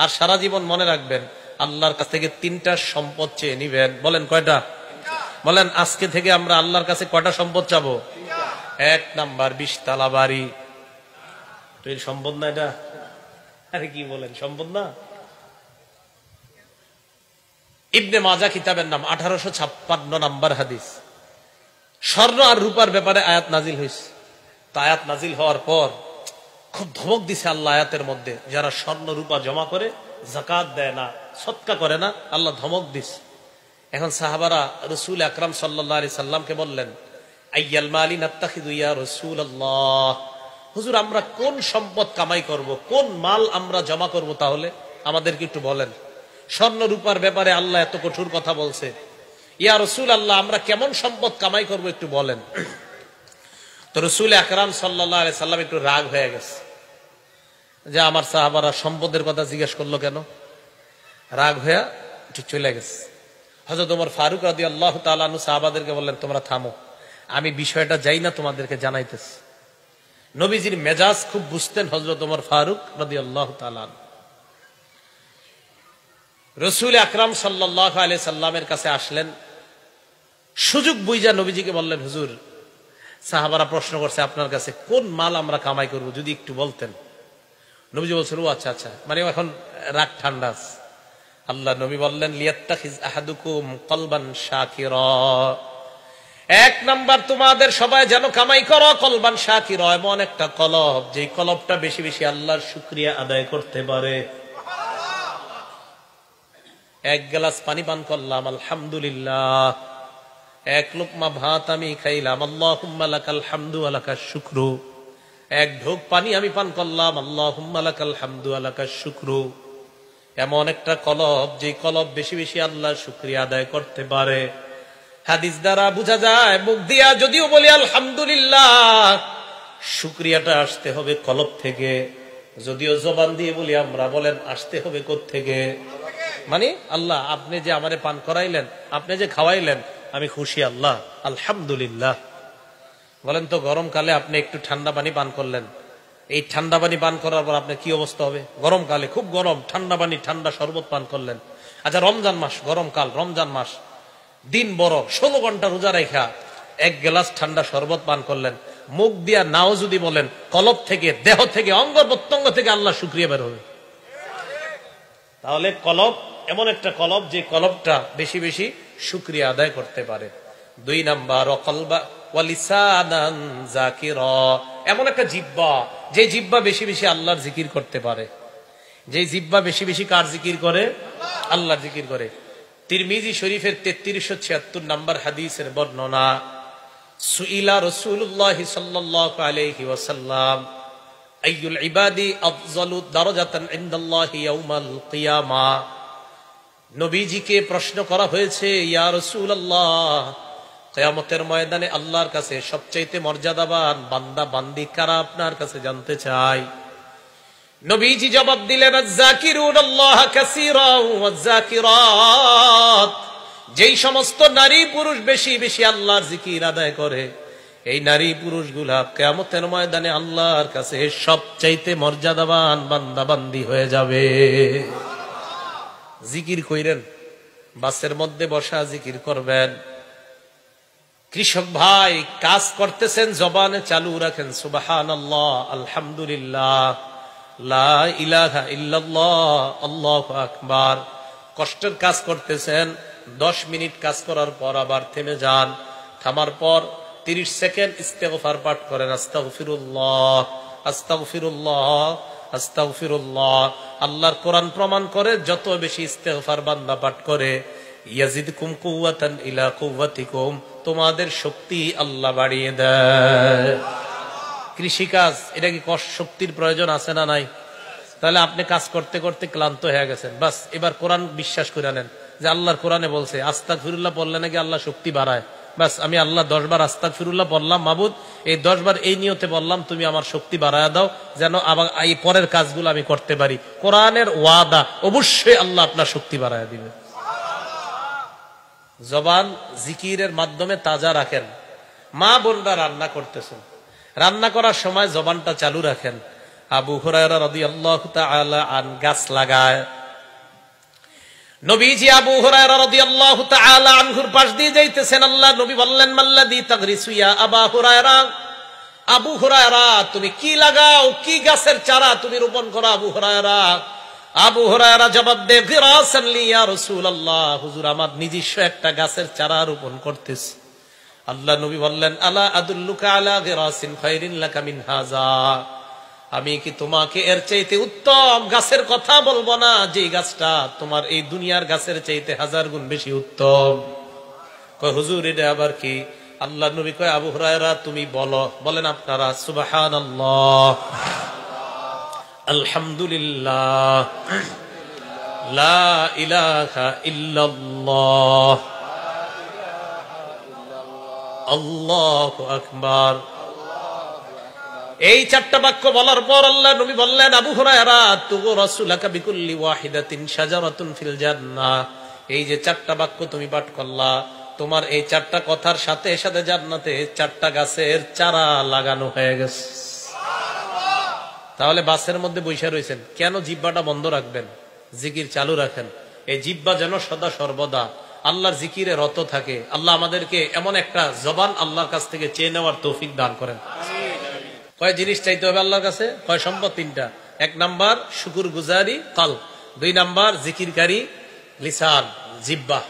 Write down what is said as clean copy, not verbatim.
আর সারা জীবন মনে রাখবেন, আল্লাহর কাছ থেকে 3টা সম্পদ চেয়ে নিবেন। বলেন কয়টা? বলেন আজকে থেকে আমরা আল্লাহর কাছে কয়টা সম্পদ চাবো? 1 নাম্বার 20 তলা বাড়ি। তো এর সম্পদ না এটা? আরে কি বলেন, সম্পদ না? ইবনে মাজা কিতাবের নাম, 1856 নাম্বার হাদিস। স্বর্ণ আর রূপার ব্যাপারে আয়াত নাজিল হয়েছে। তা আয়াত নাজিল হওয়ার পর খুব ধমক দিছে আল্লাহ আয়াতের মধ্যে, যারা স্বর্ণ রূপা জমা করে যাকাত দেয় না, সদকা করে না, আল্লাহ ধমক দিছে। এখন সাহাবারা রাসূল আকরাম সাল্লাল্লাহু আলাইহি সাল্লামকে বললেন, আইয়াল মালি নাত্তাখিযু ইয়া রাসূলুল্লাহ, হুজুর আমরা কোন সম্পদ কামাই করব, কোন মাল আমরা জমা করব, তাহলে আমাদেরকে একটু বলেন। স্বর্ণ রূপার ব্যাপারে আল্লাহ এত কঠোর কথা বলছে, ইয়া রাসূলুল্লাহ আমরা কেমন সম্পদ কামাই করব একটু বলেন। তো রাসূল আকরাম সাল্লাল্লাহু আলাইহি সাল্লাম একটু রাগ হয়ে গেছে যে আমার সাহাবারা সম্পদের কথা জিজ্ঞেস করলো কেন। রাগ হয়ে একটু চলে গেছে। হযরত ওমর ফারুক রাদিয়াল্লাহু তাআলা আনহু সাহাবাদেরকে বললেন, তোমরা থামো, আমি বিষয়টা যাই না তোমাদেরকে জানাইতেছি। নবীজির মেজাজ খুব বুঝতেন হযরত ওমর ফারুক রাদিয়াল্লাহু তাআলা। রাসূল আকরাম সাল্লাল্লাহু আলাইহি সাল্লামের কাছে আসলেন, সুযোগ বুঝা নবীজিকে বললেন, হুজুর সাহাবারা প্রশ্ন করছে আপনার কাছে কোন মাল আমরা কামাই করব, যদি একটু বলতেন। নবীজি বলছেন, ও আচ্ছা আচ্ছা, মানে এখন রাগ ঠান্ডা আছে। আল্লাহ নবী বললেন, লিয়াত্তাখিজ আহাদুকুম কলবান শাকিরা, 1 নাম্বার তোমাদের সবাই যেন কামাই করো কলবান শাকিরা, এমন একটা কলব যে কলবটা বেশি বেশি আল্লাহর শুকরিয়া আদায় করতে পারে। 1 গ্লাস পানি পান করলাম, আলহামদুলিল্লাহ। 1 লুকমা ভাত আমি খাইলাম, আল্লাহুম্মা লাকাল হামদু ওয়া লাকাশ শুকরু। 1 ঢোক পানি আমি পান করলাম, আল্লাহুম্মা লাকাল হামদু ওয়া লাকাশ শুকরু। এমন একটা কলব যে কলব বেশি বেশি আল্লাহর শুকরিয়া আদায় করতে পারে। হাদিস দ্বারা বোঝা যায়, মুখ দিয়া যদিও বলি আলহামদুলিল্লাহ, শুকরিয়াটা আসতে হবে কলব থেকে। যদিও জবান দিয়ে বলি আমরা, বলেন আসতে হবে কোত্থেকে? মানে আল্লাহ আপনি যে আমারে পান করাইলেন, আপনি যে খাওয়াইলেন, আমি খুশি আল্লাহ, আলহামদুলিল্লাহ। বলেন তো গরমকালে আপনি একটু ঠান্ডা পানি পান করলেন, এই ঠান্ডা পানি পান করার পর আপনার কি অবস্থা হবে? গরমকালে খুব গরম, ঠান্ডা পানি ঠান্ডা শরবত পান করলেন। আচ্ছা রমজান মাস, গরমকাল, রমজান মাস, দিন বড়, 16 ঘন্টা রোজা রেখা 1 গ্লাস ঠান্ডা শরবত পান করলেন, মুখ দিয়া নাও যদি বলেন, কলব থেকে, দেহ থেকে, অঙ্গ প্রত্যঙ্গ থেকে আল্লাহ শুকরিয়া বের হবে। তাহলে কলব এমন একটা কলব যে কলবটা বেশি বেশি শুকরিয়া আদায় করতে পারে। 2 নাম্বার কলবা ওয়া লিসানান যাকিরা, এমন একটা জিহ্বা যে জিহ্বা বেশি বেশি আল্লাহর জিকির করতে পারে। যে জিহ্বা বেশি বেশি কার জিকির করে? আল্লাহর জিকির করে। তিরমিজি শরীফের 3376 নাম্বার হাদিসের বর্ণনা, সুইলা রাসূলুল্লাহ সাল্লাল্লাহু আলাইহি ওয়াসাল্লাম আইয়ুল ইবাদি আফযালু দারাজাতান ইনদাল্লাহি ইয়াউমাল কিয়ামা, নবীজিকে প্রশ্ন করা হয়েছে, ইয়া রাসূলুল্লাহ কিয়ামতের ময়দানে আল্লাহর কাছে সবচেয়ে মর্যাদাবান বান্দা বান্দি কারা আপনার কাছে জানতে চাই। নবীজি জবাব দিলেন, আয-যাকিরুনাল্লাহা কাসীরান ওয়াজ-যাকিরাত, যেই সমস্ত নারী পুরুষ বেশি বেশি আল্লাহর জিকির আদায় করে, এই নারী পুরুষগুলা কিয়ামতের ময়দানে আল্লাহর কাছে সবচাইতে মর্যাদাবান বান্দা বান্দি হয়ে যাবে। জিকির কইরেন, বাসের মধ্যে বসা জিকির করবেন। কৃষক ভাই কাজ করতেছেন, জবানে চালু রাখেন সুবহানাল্লাহ, আলহামদুলিল্লাহ, লা ইলাহা ইল্লাল্লাহ, আল্লাহু আকবার। কষ্টের কাজ করতেছেন, 10 মিনিট কাজ করার পর আবার থেমে যান, থামার পর 30 সেকেন্ড ইস্তেগফার পাঠ করেন, আস্তাগফিরুল্লাহ, আস্তাগফিরুল্লাহ, আস্তাগফিরুল্লাহ। আল্লাহর কোরআন প্রমাণ করে, যত বেশি ইস্তেগফার বান্দা পাঠ করে, ইয়াজিদকুম কুওয়াতান ইলা কুওয়াতিকুম, তোমাদের শক্তি আল্লাহ বাড়িয়ে দেয়। কৃষিকাজ, এটা কি শক্তির প্রয়োজন আছে না নাই? তাহলে আপনি কাজ করতে করতে ক্লান্ত হয়ে গেছেন, বাস এবার কোরআন বিশ্বাস করে নেন যে আল্লাহর কোরআনে বলছে আস্তাগফিরুল্লাহ পড়লে নাকি আল্লাহ শক্তি বাড়ায়। বাস আমি আল্লাহ 10 বার আস্তাগফিরুল্লাহ বললাম, মাবুদ এই 10 বার এই নিয়তে বললাম, তুমি আমার শক্তি বাড়ায় দাও, যেন আবার এই পরের কাজগুলো আমি করতে পারি। কোরআনের ওয়াদা, অবশ্যই আল্লাহ আপনার শক্তি বাড়ায় দিবে। জবান জিকিরের মাধ্যমে তাজা রাখেন। মা বোনরা রান্না করতেছেন, রান্না করার সময় জবানটা চালু রাখেন, আবু হুরায়রা রাদিয়াল্লাহু তাআলা আন গাছ লাগায়। নবীজি আবু হুরায়রা রাদিয়াল্লাহু তাআলা আনহুর পাশ দিয়ে যাইতেছেন। আল্লাহ নবী বললেন, মাল্লাযী তাগরিসু ইয়া আবা হুরায়রা, আবু হুরায়রা তুমি কি লাগাও, কি গাছের চারা তুমি রোপণ করো আবু হুরায়রা? আবু হুরায়রা জবাব দেয়, গিরাসান লি ইয়া রাসূলুল্লাহ, হুজুর আমার নিজস্ব একটা গাছের চারা রোপণ করতেছি। আল্লাহ নবী বললেন, আলা আদুল্লুকা আলা গিরাসিন খায়রিন লাকা মিন হাযা, আমি কি তোমাকে এর চাইতে উত্তম গাছের কথা বলবো না, যে গাছটা তোমার এই দুনিয়ার গাছের চাইতে 1000 গুণ বেশি উত্তম? কয় হুজুর এটা আবার কি? আল্লাহ নবী কয়, আবু হুরায়রা তুমি বলো। বলেন আপনারা সুবহানাল্লাহ, আলহামদুলিল্লাহ, লা ইলাহা ইল্লাল্লাহ, আল্লাহু আকবার। এই চারটা বাক্য বলার পর আল্লাহ নবী বললেন, আবু হুরায়রা তুগু রাসূলাকা বিকুল্লি ওয়াহিদাতিন শাজারাতুন ফিল জান্নাহ, এই যে চারটা বাক্য তুমি পাঠ করলা, তোমার এই চারটা কথার সাথে সাথে জান্নাতে 4টা গাছের চারা লাগানো হয়ে গেছে। তাহলে বাসের মধ্যে বসে রয়েছেন কেন? জিহ্বাটা বন্ধ রাখবেন, জিকির চালু রাখেন। এই জিহ্বা যেন সদা সর্বদা আল্লাহর জিকিরে রত থাকে। আল্লাহ আমাদেরকে এমন একটা জবান আল্লাহর কাছ থেকে চেয়ে নেওয়ার তৌফিক দান করেন। কয় জিনিস চাইতে হবে আল্লাহর কাছে? কয় সম্পদ? 3টা। 1 নাম্বার শুকুর গুজারি কলব, 2 নাম্বার জিকিরকারী লিসান জিহ্বা।